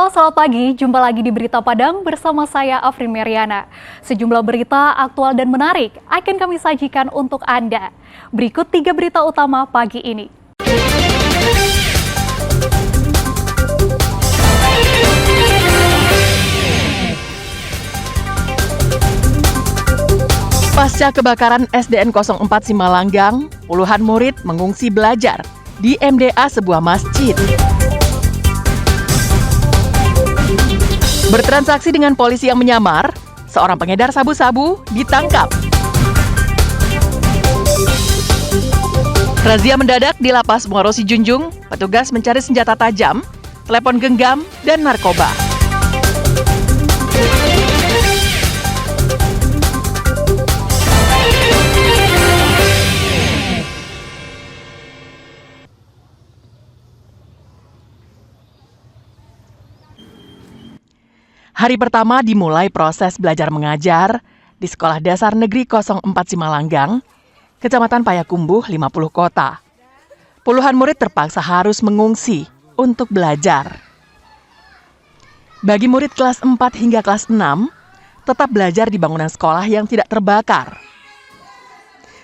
Halo, selamat pagi. Jumpa lagi di Berita Padang bersama saya Afri Meriana. Sejumlah berita aktual dan menarik akan kami sajikan untuk Anda. Berikut 3 berita utama pagi ini. Pasca kebakaran SDN 04 Simalanggang, puluhan murid mengungsi belajar di MDA sebuah masjid. Bertransaksi dengan polisi yang menyamar, seorang pengedar sabu-sabu ditangkap. Razia mendadak di Lapas Muaro Sijunjung, petugas mencari senjata tajam, telepon genggam, dan narkoba. Hari pertama dimulai proses belajar mengajar di Sekolah Dasar Negeri 04 Simalanggang, Kecamatan Payakumbuh, 50 Kota. Puluhan murid terpaksa harus mengungsi untuk belajar. Bagi murid kelas 4 hingga kelas 6, tetap belajar di bangunan sekolah yang tidak terbakar.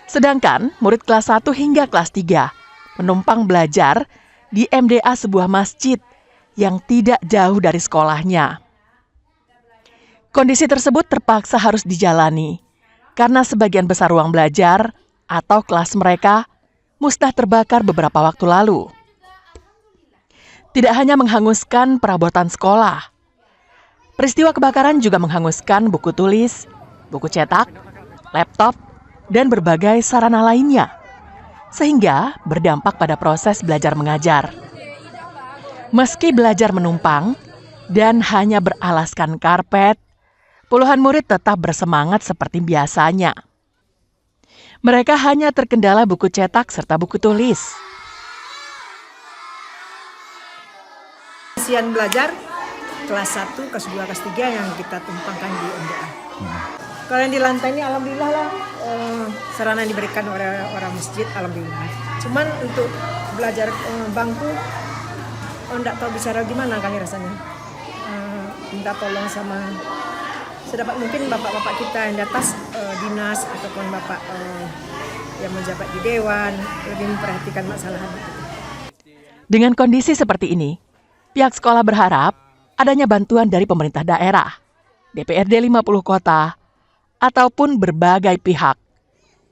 Sedangkan murid kelas 1 hingga kelas 3 menumpang belajar di MDA sebuah masjid yang tidak jauh dari sekolahnya. Kondisi tersebut terpaksa harus dijalani karena sebagian besar ruang belajar atau kelas mereka musnah terbakar beberapa waktu lalu. Tidak hanya menghanguskan perabotan sekolah, peristiwa kebakaran juga menghanguskan buku tulis, buku cetak, laptop, dan berbagai sarana lainnya, sehingga berdampak pada proses belajar mengajar. Meski belajar menumpang dan hanya beralaskan karpet, puluhan murid tetap bersemangat seperti biasanya. Mereka hanya terkendala buku cetak serta buku tulis. Kesian belajar kelas 1, kelas 2, kelas 3 yang kita tumpangkan di MDA. Kalau yang di lantai ini alhamdulillah lah sarana yang diberikan oleh orang masjid, alhamdulillah. Cuman untuk belajar bangku, enggak tahu bicara gimana kali rasanya. Minta tolong sama sedapat mungkin bapak-bapak kita yang di atas dinas ataupun bapak yang menjabat di dewan lebih memperhatikan masalah itu. Dengan kondisi seperti ini, pihak sekolah berharap adanya bantuan dari pemerintah daerah, DPRD 50 kota, ataupun berbagai pihak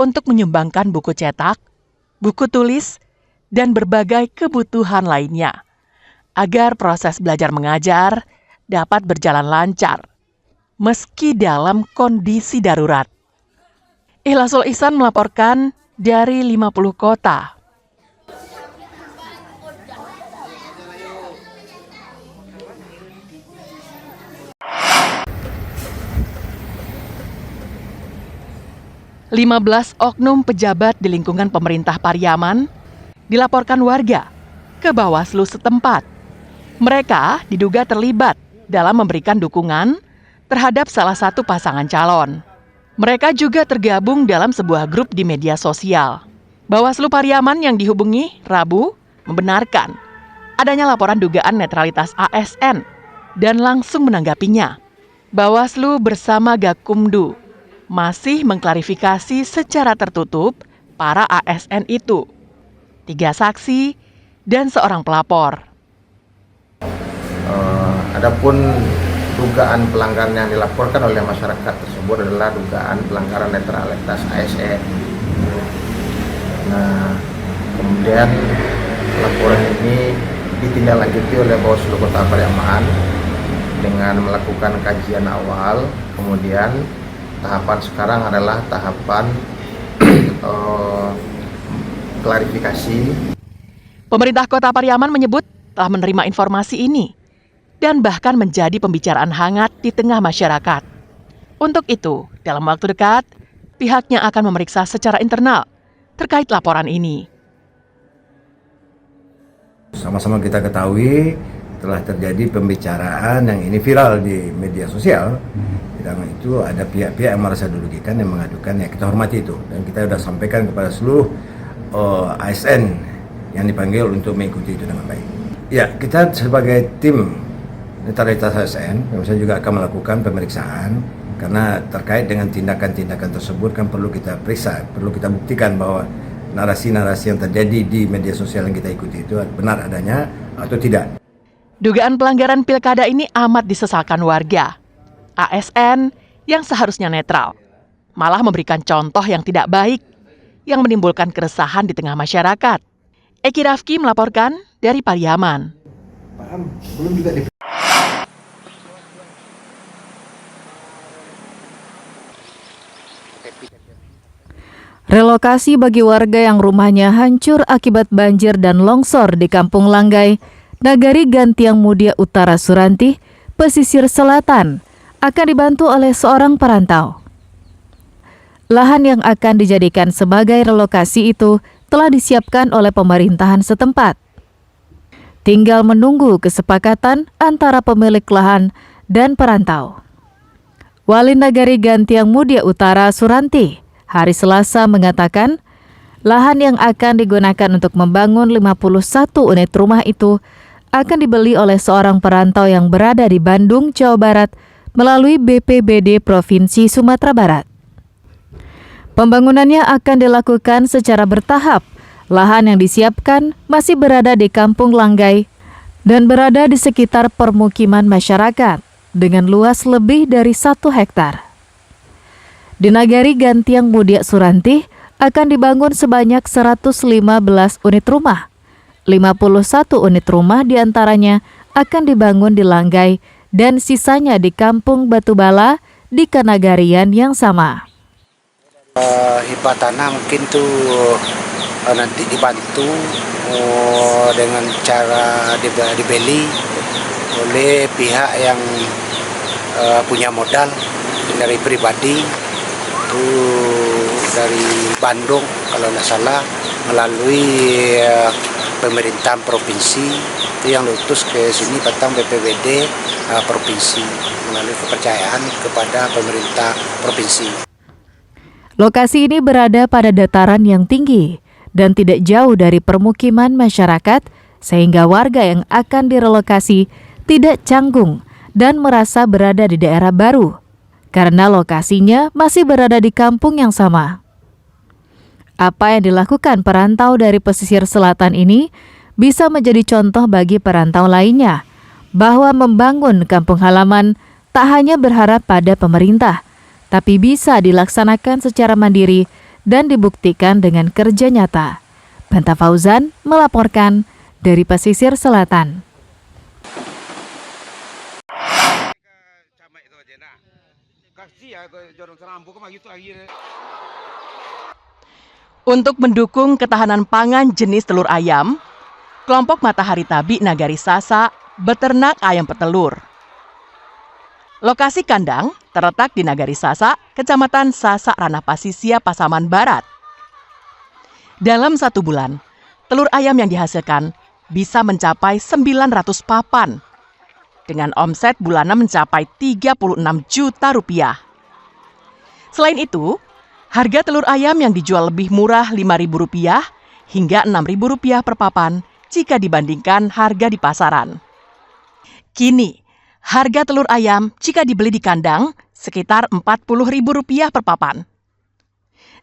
untuk menyumbangkan buku cetak, buku tulis, dan berbagai kebutuhan lainnya agar proses belajar mengajar dapat berjalan lancar meski dalam kondisi darurat. Ikhlasul Ihsan melaporkan dari 50 kota. "15 oknum pejabat di lingkungan pemerintah Pariaman dilaporkan warga ke Bawaslu setempat. Mereka diduga terlibat dalam memberikan dukungan terhadap salah satu pasangan calon. Mereka juga tergabung dalam sebuah grup di media sosial. Bawaslu Pariaman yang dihubungi Rabu membenarkan adanya laporan dugaan netralitas ASN dan langsung menanggapinya. Bawaslu bersama Gakumdu masih mengklarifikasi secara tertutup para ASN itu, 3 saksi dan seorang pelapor. Adapun dugaan pelanggaran yang dilaporkan oleh masyarakat tersebut adalah dugaan pelanggaran netralitas ASN. Nah, kemudian laporan ini ditindaklanjuti oleh Bawaslu Kota Pariaman dengan melakukan kajian awal. Kemudian tahapan sekarang adalah tahapan klarifikasi. Pemerintah Kota Pariaman menyebut telah menerima informasi ini dan bahkan menjadi pembicaraan hangat di tengah masyarakat. Untuk itu, dalam waktu dekat, pihaknya akan memeriksa secara internal terkait laporan ini. Sama-sama kita ketahui telah terjadi pembicaraan yang ini viral di media sosial. Sedangkan itu ada pihak-pihak yang merasa dirugikan yang mengadukan, ya kita hormati itu. Dan kita sudah sampaikan kepada seluruh ASN yang dipanggil untuk mengikuti itu dengan baik. Ya, kita sebagai tim netralitas ASN, saya juga akan melakukan pemeriksaan karena terkait dengan tindakan-tindakan tersebut kan perlu kita periksa, perlu kita buktikan bahwa narasi-narasi yang terjadi di media sosial yang kita ikuti itu benar adanya atau tidak. Dugaan pelanggaran pilkada ini amat disesalkan warga. ASN yang seharusnya netral malah memberikan contoh yang tidak baik yang menimbulkan keresahan di tengah masyarakat. Eki Rafki melaporkan dari Pariaman. Belum juga di Relokasi bagi warga yang rumahnya hancur akibat banjir dan longsor di Kampung Langgai, Nagari Gantiang Mudia Utara Suranti, pesisir selatan, akan dibantu oleh seorang perantau. Lahan yang akan dijadikan sebagai relokasi itu telah disiapkan oleh pemerintahan setempat. Tinggal menunggu kesepakatan antara pemilik lahan dan perantau. Wali Nagari Gantiang Mudia Utara Suranti hari Selasa mengatakan, lahan yang akan digunakan untuk membangun 51 unit rumah itu akan dibeli oleh seorang perantau yang berada di Bandung, Jawa Barat melalui BPBD Provinsi Sumatera Barat. Pembangunannya akan dilakukan secara bertahap. Lahan yang disiapkan masih berada di Kampung Langgai dan berada di sekitar permukiman masyarakat dengan luas lebih dari 1 hektar. Di Nagari Gantiang Mudia Suranti akan dibangun sebanyak 115 unit rumah. 51 unit rumah diantaranya akan dibangun di Langgai dan sisanya di Kampung Batubala di Kanagarian yang sama. Hibah tanah mungkin tuh nanti dibantu dengan cara dibeli oleh pihak yang punya modal dari pribadi. Dari Bandung kalau tidak salah melalui pemerintahan provinsi itu yang lutus ke sini batang BPBD provinsi melalui kepercayaan kepada pemerintah provinsi. Lokasi ini berada pada dataran yang tinggi dan tidak jauh dari permukiman masyarakat sehingga warga yang akan direlokasi tidak canggung dan merasa berada di daerah baru. Karena lokasinya masih berada di kampung yang sama. Apa yang dilakukan perantau dari pesisir selatan ini bisa menjadi contoh bagi perantau lainnya, bahwa membangun kampung halaman tak hanya berharap pada pemerintah, tapi bisa dilaksanakan secara mandiri dan dibuktikan dengan kerja nyata. Banta Fauzan melaporkan dari pesisir selatan. Untuk mendukung ketahanan pangan jenis telur ayam, kelompok Matahari Tabi Nagari Sasa beternak ayam petelur. Lokasi kandang terletak di Nagari Sasa, Kecamatan Sasa Ranah Pasisia, Pasaman Barat. Dalam 1 bulan, telur ayam yang dihasilkan bisa mencapai 900 papan, dengan omset bulanan mencapai 36 juta rupiah. Selain itu, harga telur ayam yang dijual lebih murah Rp5.000 hingga Rp6.000 per papan jika dibandingkan harga di pasaran. Kini, harga telur ayam jika dibeli di kandang sekitar Rp40.000 per papan.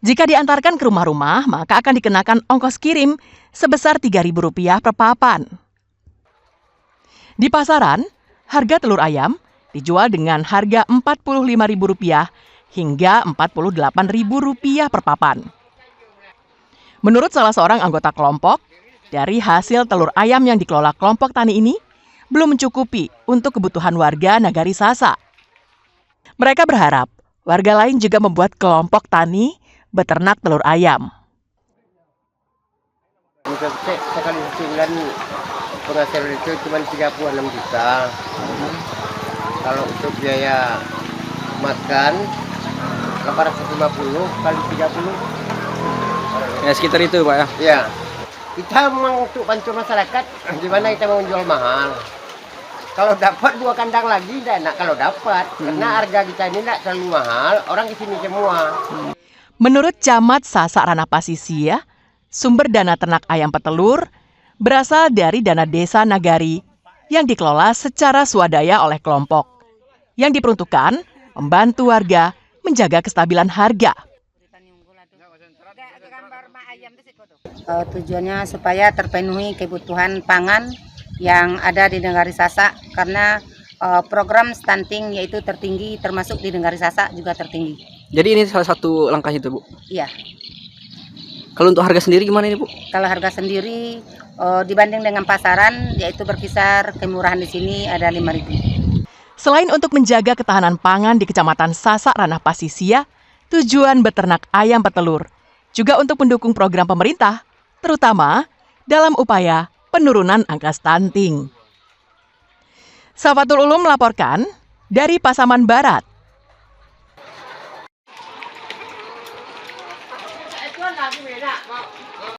Jika diantarkan ke rumah-rumah, maka akan dikenakan ongkos kirim sebesar Rp3.000 per papan. Di pasaran, harga telur ayam dijual dengan harga Rp45.000 hingga Rp48.000 per papan. Menurut salah seorang anggota kelompok, dari hasil telur ayam yang dikelola kelompok tani ini belum mencukupi untuk kebutuhan warga Nagari Sasa. Mereka berharap warga lain juga membuat kelompok tani beternak telur ayam. Untuk sekali sebulan penghasilan itu cuma 36 juta. Kalau untuk biaya makan 850 kali 30. Ya sekitar itu Pak ya? Ya. Kita memang untuk bantu masyarakat, gimana kita mau jual mahal. Kalau dapat 2 kandang lagi, tidak enak kalau dapat. Karena harga kita ini tidak terlalu mahal, orang di sini semua. Menurut Camat Sasa Ranah Pasisia, sumber dana ternak ayam petelur berasal dari dana desa Nagari yang dikelola secara swadaya oleh kelompok, yang diperuntukkan membantu warga menjaga kestabilan harga. Tujuannya supaya terpenuhi kebutuhan pangan yang ada di Negari Sasak, karena program stunting yaitu tertinggi termasuk di Negari Sasak juga tertinggi. Jadi ini salah satu langkahnya itu, Bu? Iya. Kalau untuk harga sendiri gimana ini, Bu? Kalau harga sendiri dibanding dengan pasaran yaitu berkisar, kemurahan di sini ada 5.000. Selain untuk menjaga ketahanan pangan di Kecamatan Sasak Ranah Pasisia, tujuan beternak ayam petelur juga untuk mendukung program pemerintah, terutama dalam upaya penurunan angka stunting. Safatul Ulum melaporkan dari Pasaman Barat.